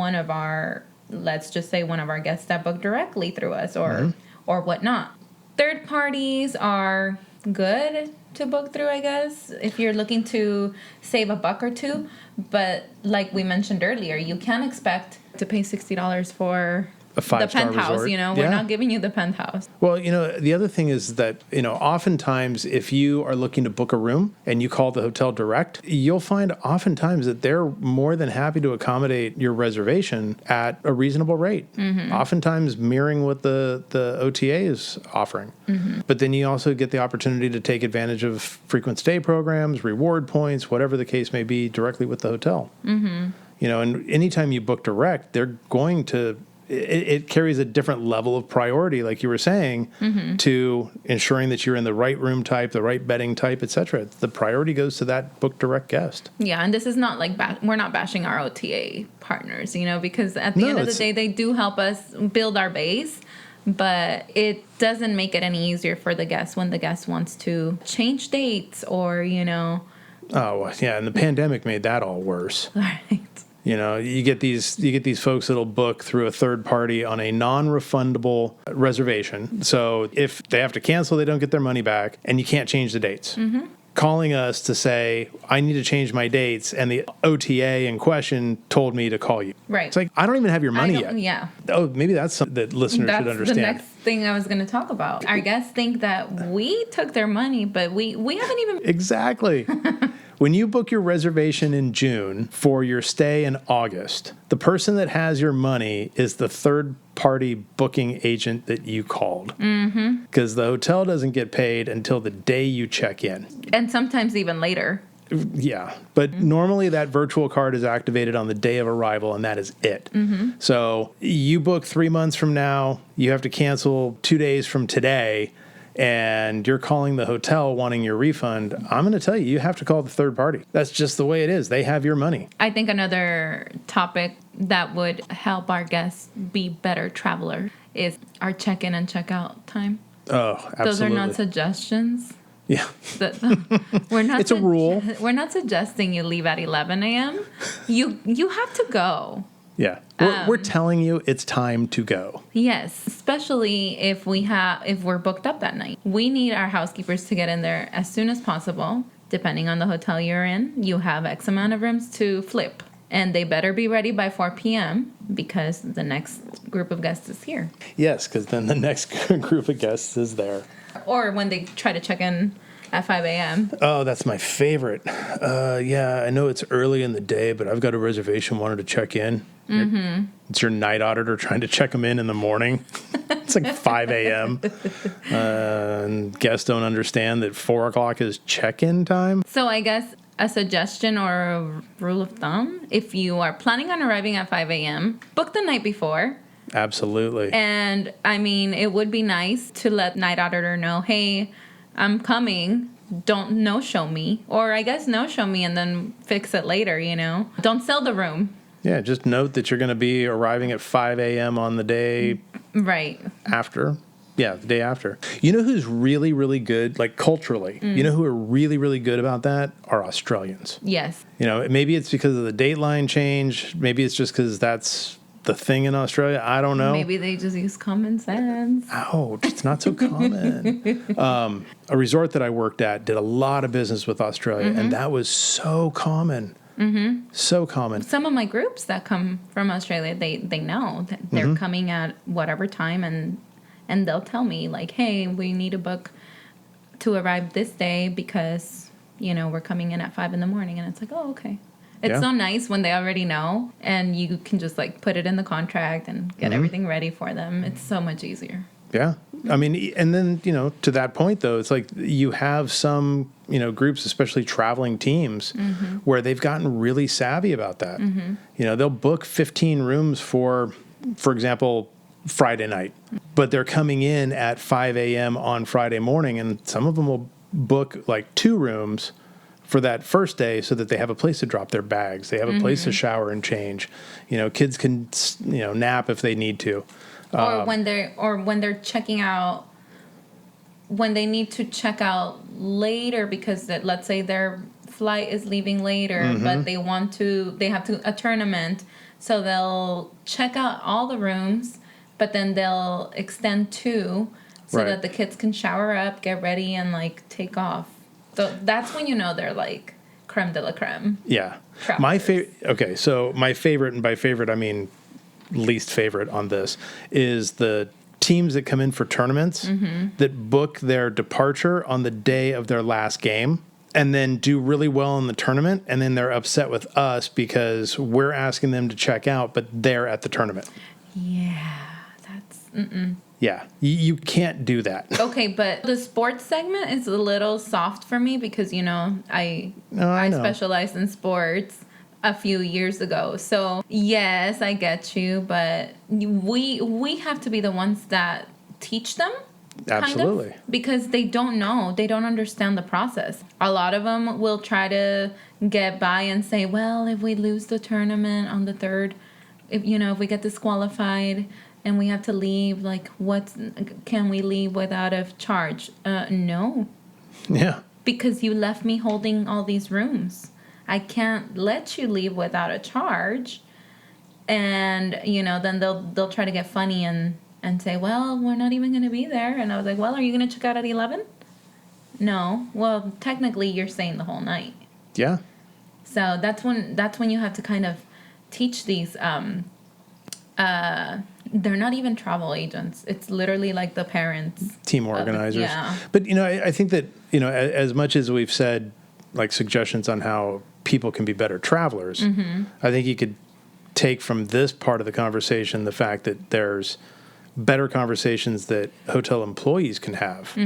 let's just say one of our guests that booked directly through us or whatnot. Third parties are good to book through, I guess, if you're looking to save a buck or two. But like we mentioned earlier, you can't expect to pay $60 for a 5-star penthouse, resort. We're not giving you the penthouse. Well, the other thing is that, oftentimes if you are looking to book a room and you call the hotel direct, you'll find oftentimes that they're more than happy to accommodate your reservation at a reasonable rate. Oftentimes mirroring what the OTA is offering. But then you also get the opportunity to take advantage of frequent stay programs, reward points, whatever the case may be, directly with the hotel. And anytime you book direct, they're going to... It carries a different level of priority, like you were saying, to ensuring that you're in the right room type, the right bedding type, etc. The priority goes to that book direct guest. Yeah, and this is not like we're not bashing our OTA partners, because at the end of the day, they do help us build our base, but it doesn't make it any easier for the guest when the guest wants to change dates or, Oh, yeah, and the pandemic made that all worse. Right. You get these folks that'll book through a third party on a non-refundable reservation. So if they have to cancel, they don't get their money back, and you can't change the dates. Calling us to say, I need to change my dates, and the OTA in question told me to call you. Right. It's like, I don't even have your money yet. Yeah. Oh, maybe that's something that listeners should understand. That's the next thing I was going to talk about. Our guests think that we took their money, but we haven't even... Exactly. When you book your reservation in June for your stay in August, the person that has your money is the third-party booking agent that you called. Because the hotel doesn't get paid until the day you check in. And sometimes even later. Yeah, but normally that virtual card is activated on the day of arrival, and that is it. So you book 3 months from now, you have to cancel 2 days from today, and you're calling the hotel wanting your refund. I'm going to tell you, you have to call the third party. That's just the way it is. They have your money. I think another topic that would help our guests be better travelers is our check-in and check-out time. Oh, absolutely. Those are not suggestions. Yeah. We're not. It's a rule. We're not suggesting you leave at 11 a.m. You have to go. Yeah. We're telling you it's time to go. Yes, especially if we're booked up that night. We need our housekeepers to get in there as soon as possible. Depending on the hotel you're in, you have X amount of rooms to flip. And they better be ready by 4 p.m. because the next group of guests is here. Yes, because then the next group of guests is there. Or when they try to check in at 5 a.m. Oh, that's my favorite. Yeah, I know it's early in the day, but I've got a reservation, wanted to check in. It's your night auditor trying to check them in the morning. It's like 5 a.m. And guests don't understand that 4 o'clock is check-in time. So I guess a suggestion or a rule of thumb, if you are planning on arriving at 5 a.m., book the night before. Absolutely. And, I mean, it would be nice to let night auditor know, hey, I'm coming. Don't no-show me. Or I guess no-show me and then fix it later, Don't sell the room. Yeah, just note that you're going to be arriving at 5 a.m. on the day after. Yeah, the day after. You know who's really, really good, like culturally? You know who are really, really good about that? Are Australians. Yes. Maybe it's because of the dateline change. Maybe it's just because that's the thing in Australia. I don't know. Maybe they just use common sense. Ouch, it's not so common. A resort that I worked at did a lot of business with Australia, and that was so common. So common. Some of my groups that come from Australia, they know that they're coming at whatever time, and they'll tell me, like, hey, we need a book to arrive this day because, we're coming in at 5 a.m. And it's like, oh, okay. It's so nice when they already know, and you can just, like, put it in the contract and get everything ready for them. It's so much easier. Yeah. I mean, and then, to that point, though, it's like you have some, groups, especially traveling teams, where they've gotten really savvy about that. They'll book 15 rooms for example, Friday night, but they're coming in at 5 a.m. on Friday morning, and some of them will book like 2 rooms for that first day so that they have a place to drop their bags. They have a place to shower and change. Kids can, nap if they need to. Or when they're checking out, when they need to check out later because let's say their flight is leaving later, but they have a tournament, so they'll check out all the rooms, but then they'll extend 2 so that the kids can shower up, get ready, and like take off. So that's when they're like creme de la creme. Yeah. Travelers. My favorite. Okay, so my favorite, and by favorite I mean least favorite on this, is the teams that come in for tournaments that book their departure on the day of their last game and then do really well in the tournament, and then they're upset with us because we're asking them to check out, but they're at the tournament. Yeah, that's... Yeah, you can't do that. Okay, but the sports segment is a little soft for me because, I specialized in sports a few years ago. So, yes, I get you, but we have to be the ones that teach them. Absolutely. Kind of, because they don't know. They don't understand the process. A lot of them will try to get by and say, well, if we lose the tournament on the 3rd, if we get disqualified and we have to leave, like, can we leave without a charge? No. Yeah. Because you left me holding all these rooms. I can't let you leave without a charge. And, then they'll try to get funny and say, well, we're not even going to be there. And I was like, well, are you going to check out at 11? No. Well, technically, you're staying the whole night. Yeah. So that's when you have to kind of teach these. They're not even travel agents. It's literally like the parents. Team organizers. Yeah. But, I think that, as much as we've said, like, suggestions on how people can be better travelers, I think you could take from this part of the conversation the fact that there's better conversations that hotel employees can have.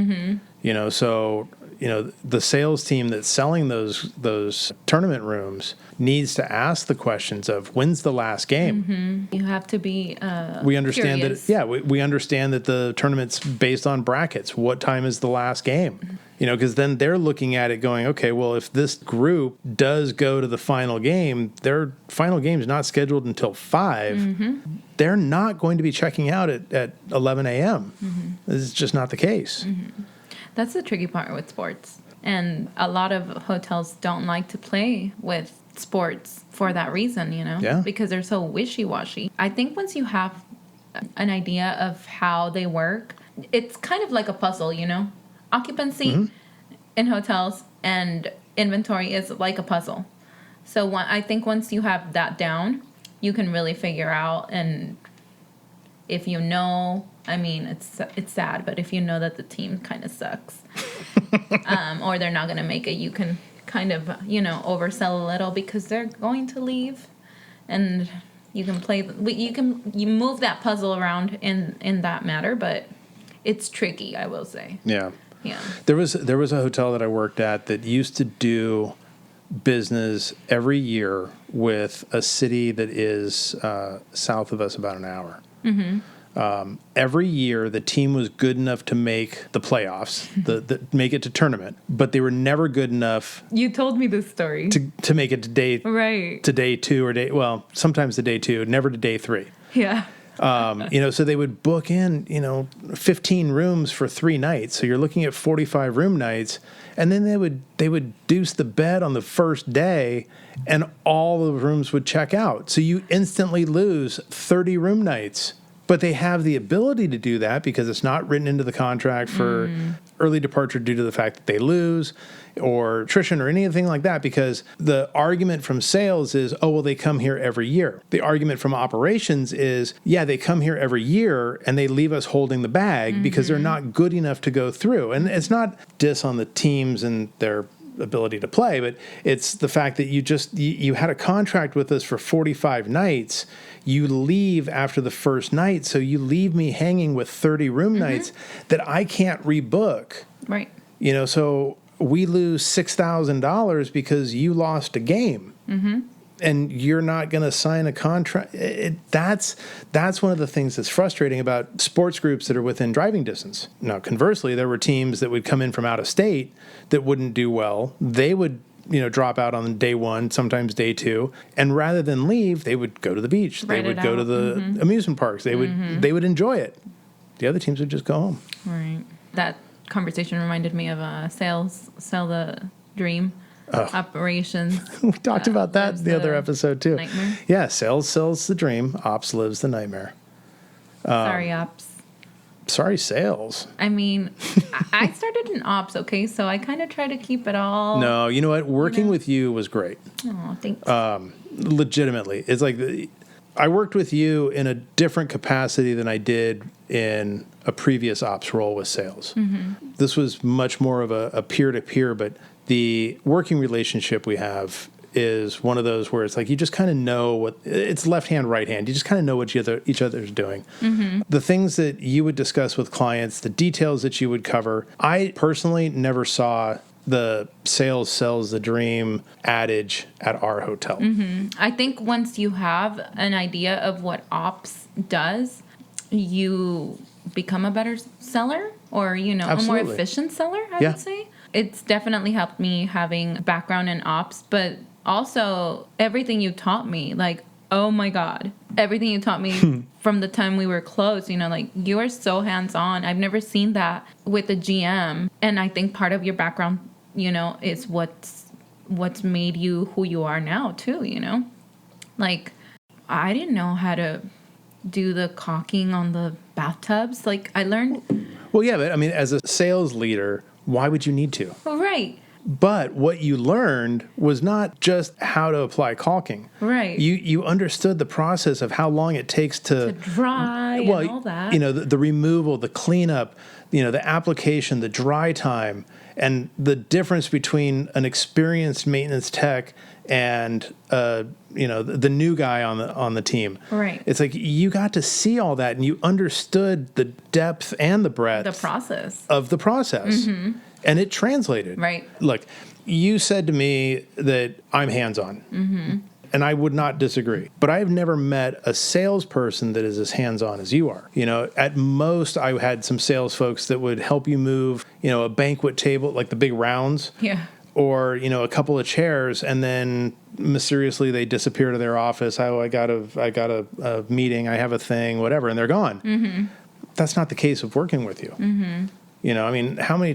So, the sales team that's selling those tournament rooms needs to ask the questions of when's the last game. You have to be we understand curious. that. We understand that the tournament's based on brackets. What time is the last game? Because then they're looking at it going, okay, well, if this group does go to the final game, their final game is not scheduled until 5. They're not going to be checking out at 11 a.m. This is just not the case. That's the tricky part with sports. And a lot of hotels don't like to play with sports for that reason, Yeah. because they're so wishy-washy. I think once you have an idea of how they work, it's kind of like a puzzle, Occupancy in hotels and inventory is like a puzzle. So I think once you have that down, you can really figure out, and if it's sad, but if you know that the team kind of sucks, or they're not going to make it, you can kind of, oversell a little because they're going to leave, and you can you move that puzzle around in that matter, but it's tricky, I will say. Yeah. Yeah. There was a hotel that I worked at that used to do business every year with a city that is south of us about an hour. Every year, the team was good enough to make the playoffs, make it to tournament, but they were never good enough. You told me this story to make it to day 2 or sometimes to day 2, never to day 3. Yeah. So they would book in, 15 rooms for 3 nights. So you're looking at 45 room nights, and then they would deuce the bed on the first day, and all the rooms would check out. So you instantly lose 30 room nights. But they have the ability to do that because it's not written into the contract for early departure due to the fact that they lose or attrition or anything like that, because the argument from sales is, oh, well, they come here every year. The argument from operations is, yeah, they come here every year and they leave us holding the bag because they're not good enough to go through. And it's not diss on the teams and their ability to play, but it's the fact that you had a contract with us for 45 nights. You leave after the first night, so you leave me hanging with 30 room nights that I can't rebook. Right. So we lose $6,000 because you lost a game. And you're not going to sign a contract. That's one of the things that's frustrating about sports groups that are within driving distance. Now, conversely, there were teams that would come in from out of state that wouldn't do well. They would, drop out on day one, sometimes day two, and rather than leave, they would go to the beach. They would go to the amusement parks. They would enjoy it. The other teams would just go home. Right. That conversation reminded me of Sell the Dream. Operations. We talked about that the other episode too. Nightmare. Yeah, sales sells the dream, ops lives the nightmare. Sorry, ops. Sorry, sales. I mean, I started in ops, okay, so I kind of try to keep it all. No, you know what? Working with you was great. Oh, thanks. Legitimately. It's like I worked with you in a different capacity than I did in a previous ops role with sales. This was much more of a peer-to-peer, but the working relationship we have is one of those where it's like you just kind of know what it's left hand, right hand. You just kind of know what each other's doing. The things that you would discuss with clients, the details that you would cover. I personally never saw the sales sells the dream adage at our hotel. I think once you have an idea of what ops does, you become a better seller or, a more efficient seller, I would say. It's definitely helped me having background in ops, but also everything you taught me, like, oh my God, everything you taught me from the time we were close, you are so hands-on. I've never seen that with a GM. And I think part of your background, is what's made you who you are now too, Like, I didn't know how to do the caulking on the bathtubs. Like, I learned. Well, yeah, but I mean, as a sales leader, why would you need to? Right. But what you learned was not just how to apply caulking. Right. You understood the process of how long it takes to dry and all that. The removal, the cleanup, the application, the dry time, and the difference between an experienced maintenance tech and the new guy on the team. Right. It's like you got to see all that and you understood the depth and the breadth of the process. And it translated. Right. Look, you said to me that I'm hands-on. And I would not disagree. But I've never met a salesperson that is as hands-on as you are. At most, I had some sales folks that would help you move, a banquet table, like the big rounds. Yeah. Or, a couple of chairs, and then mysteriously they disappear to their office. Oh, I got a meeting, I have a thing, whatever, and they're gone. That's not the case of working with you. I mean, how many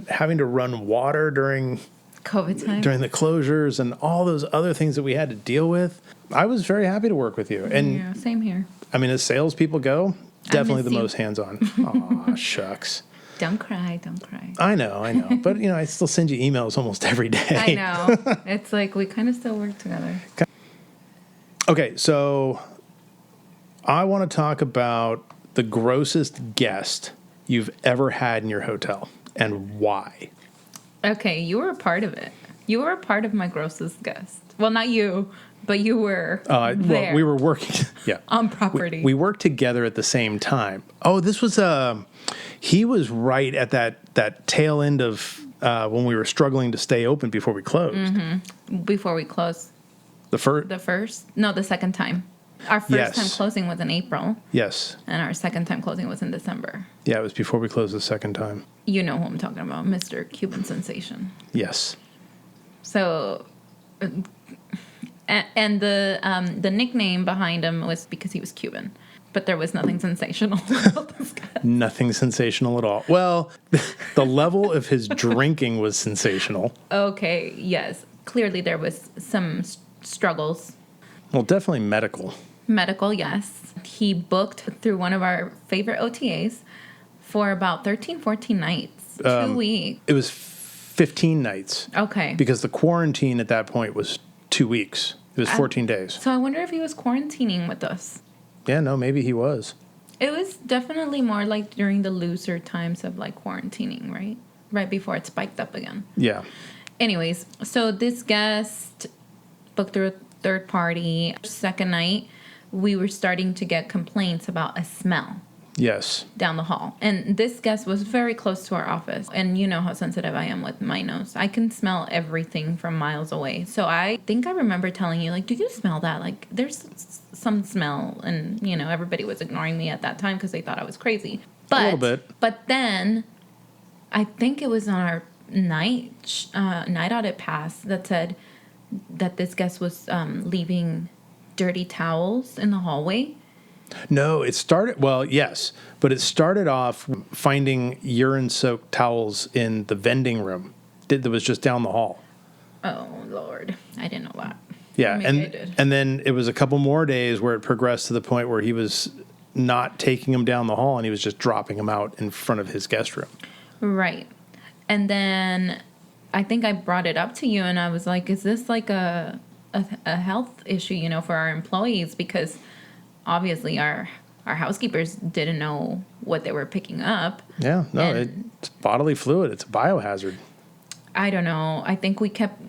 having to run water during COVID time, during the closures and all those other things that we had to deal with. I was very happy to work with you. And same here. I mean, as salespeople go, definitely the most hands-on. Aw, shucks. Don't cry, don't cry. I know. But, I still send you emails almost every day. I know. It's like we kind of still work together. Okay, so I want to talk about the grossest guest you've ever had in your hotel and why. Okay, you were a part of it. You were a part of my grossest guest. Well, not you, but you were there. Well, we were working on property. We worked together at the same time. Oh, this was he was right at that tail end of when we were struggling to stay open before we closed. Before we closed. The second time. Our first time closing was in April. Yes. And our second time closing was in December. Yeah, it was before we closed the second time. You know who I'm talking about, Mr. Cuban Sensation. Yes. So, and the nickname behind him was because he was Cuban. But there was nothing sensational about this guy. Nothing sensational at all. Well, the level of his drinking was sensational. Okay, yes. Clearly there was some struggles. Well, definitely medical. Medical, yes. He booked through one of our favorite OTAs for about 13, 14 nights. 2 weeks. It was 15 nights. Okay. Because the quarantine at that point was 2 weeks. It was 14 days. So I wonder if he was quarantining with us. Yeah, no, maybe he was. It was definitely more like during the looser times of like quarantining, right? right before it spiked up again. Yeah. Anyways, so this guest booked through a third party. Second night, we were starting to get complaints about a smell. Yes. Down the hall. And this guest was very close to our office. And you know how sensitive I am with my nose. I can smell everything from miles away. So I think I remember telling you, like, do you smell that? Like, there's some smell. And, you know, everybody was ignoring me at that time because they thought I was crazy. But, a little bit. But then, I think it was on our night audit pass that said that this guest was leaving dirty towels in the hallway. No, it started, well, yes, but it started off finding urine-soaked towels in the vending room that was just down the hall. Oh, Lord. I didn't know that. Yeah, Maybe I did. And then it was a couple more days where it progressed to the point where he was not taking them down the hall and he was just dropping them out in front of his guest room. Right. And then I think I brought it up to you and I was like, is this like a health issue, you know, for our employees? Because obviously our housekeepers didn't know what they were picking up. Yeah, no, it's bodily fluid. It's a biohazard. I don't know. I think we kept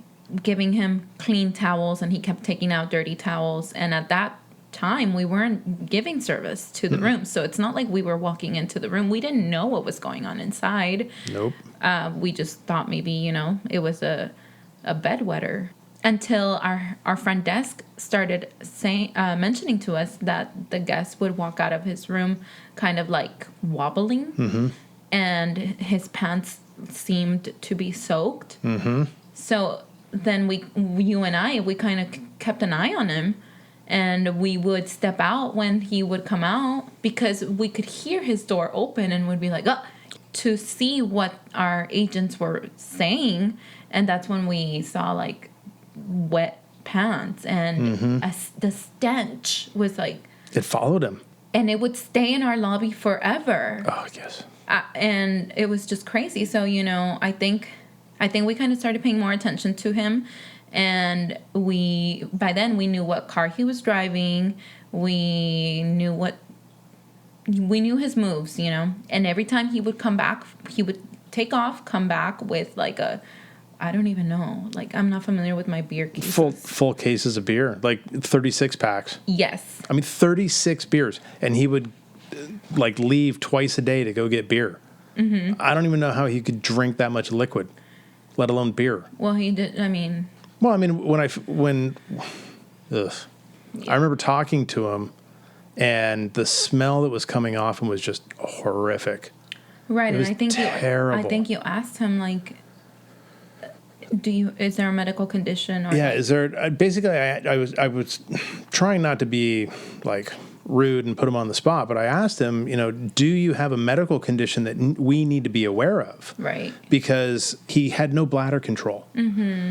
giving him clean towels and he kept taking out dirty towels. And at that time, we weren't giving service to the room. So it's not like we were walking into the room. We didn't know what was going on inside. Nope. We just thought maybe, you know, it was a bedwetter. Until our front desk started mentioning to us that the guest would walk out of his room kind of like wobbling, and his pants seemed to be soaked. So then you and I kind of kept an eye on him, and we would step out when he would come out because we could hear his door open and would be like, oh, to see what our agents were saying, and that's when we saw like wet pants and the stench was like, it followed him and it would stay in our lobby forever. Oh, yes. And it was just crazy. So, you know, I think we kind of started paying more attention to him, and by then we knew what car he was driving. We knew his moves, you know, and every time he would come back, he would take off, come back with like I don't even know. Like, I'm not familiar with my beer cases. Full cases of beer, like 36 packs. Yes. I mean, 36 beers. And he would, like, leave twice a day to go get beer. I don't even know how he could drink that much liquid, let alone beer. Well, he did, I mean... Well, I mean, I remember talking to him, and the smell that was coming off him was just horrific. Right, and I think terrible. I think you asked him, like... is there a medical condition? Or yeah, is there... Basically, I was trying not to be, like, rude and put him on the spot, but I asked him, you know, do you have a medical condition that we need to be aware of? Right. Because he had no bladder control.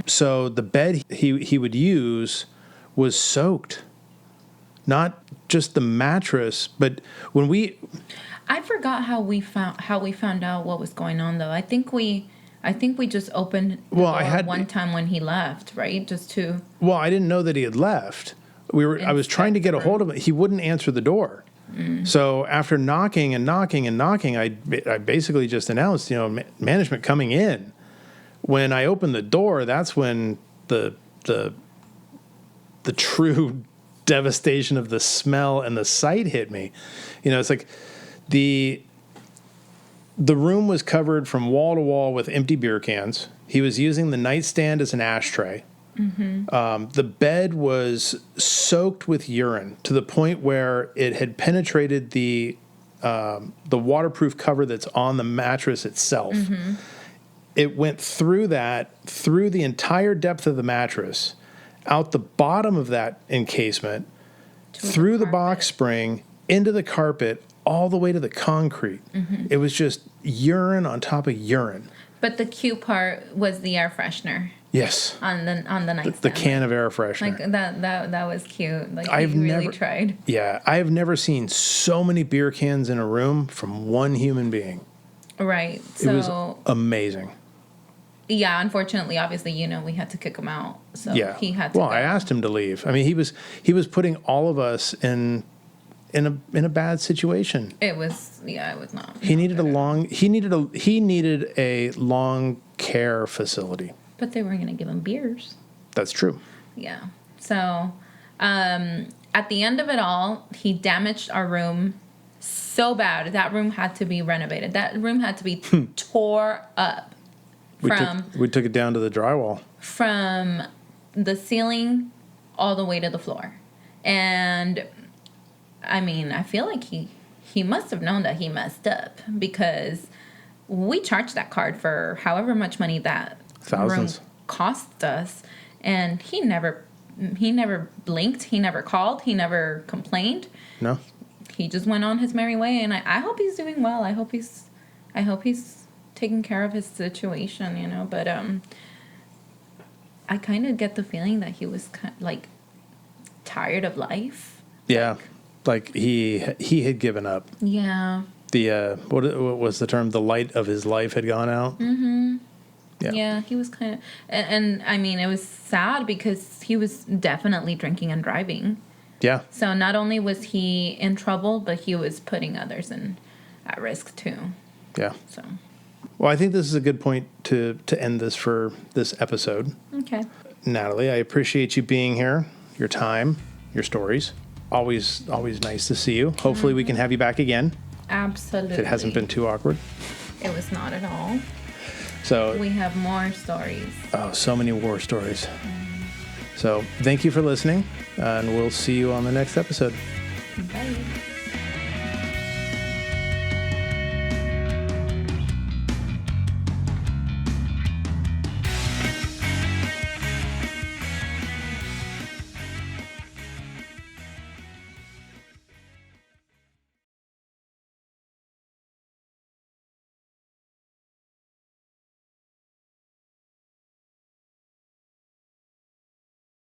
So the bed he would use was soaked. Not just the mattress, but when we... I forgot how we found out what was going on, though. I think we just opened the door one time when he left, right? Just to... Well, I didn't know that he had left. I was trying to get a hold of him. He wouldn't answer the door. So after knocking and knocking and knocking, I basically just announced, you know, management coming in. When I opened the door, that's when the true devastation of the smell and the sight hit me. You know, it's like the room was covered from wall to wall with empty beer cans. He was using the nightstand as an ashtray. The bed was soaked with urine to the point where it had penetrated the waterproof cover that's on the mattress itself. It went through the entire depth of the mattress, out the bottom of that encasement, through the box spring, into the carpet, all the way to the concrete. It was just urine on top of urine. But the cute part was the air freshener. Yes. On the nightstand. The can of air freshener. Like that was cute. Like he really tried. Yeah, I have never seen so many beer cans in a room from one human being. Right. So, it was amazing. Yeah, unfortunately, obviously, you know, we had to kick him out. So yeah. He had to I asked him to leave. I mean, he was putting all of us in in a bad situation. It was not. He needed a long care facility. But they weren't going to give him beers. That's true. Yeah. So, at the end of it all, he damaged our room so bad. That room had to be renovated. That room had to be tore up. We took it down to the drywall. From the ceiling all the way to the floor. And, I mean, I feel like he must have known that he messed up, because we charged that card for however much money that Thousands. room cost us, and he never blinked, he never called, he never complained. No. He just went on his merry way, and I hope he's doing well. I hope he's taking care of his situation, you know. But I kind of get the feeling that he was like tired of life. Yeah, like he had given up. Yeah. The what was the term? The light of his life had gone out. Mm-hmm. Yeah. Yeah, he was kind of, and I mean, it was sad because he was definitely drinking and driving. Yeah. So not only was he in trouble, but he was putting others at risk too. Yeah. So. Well, I think this is a good point to end this for this episode. Okay. Natalie, I appreciate you being here, your time, your stories. Always nice to see you. Hopefully we can have you back again. Absolutely. If it hasn't been too awkward. It was not at all. So we have more stories. Oh, so many war stories. So thank you for listening, and we'll see you on the next episode. Bye.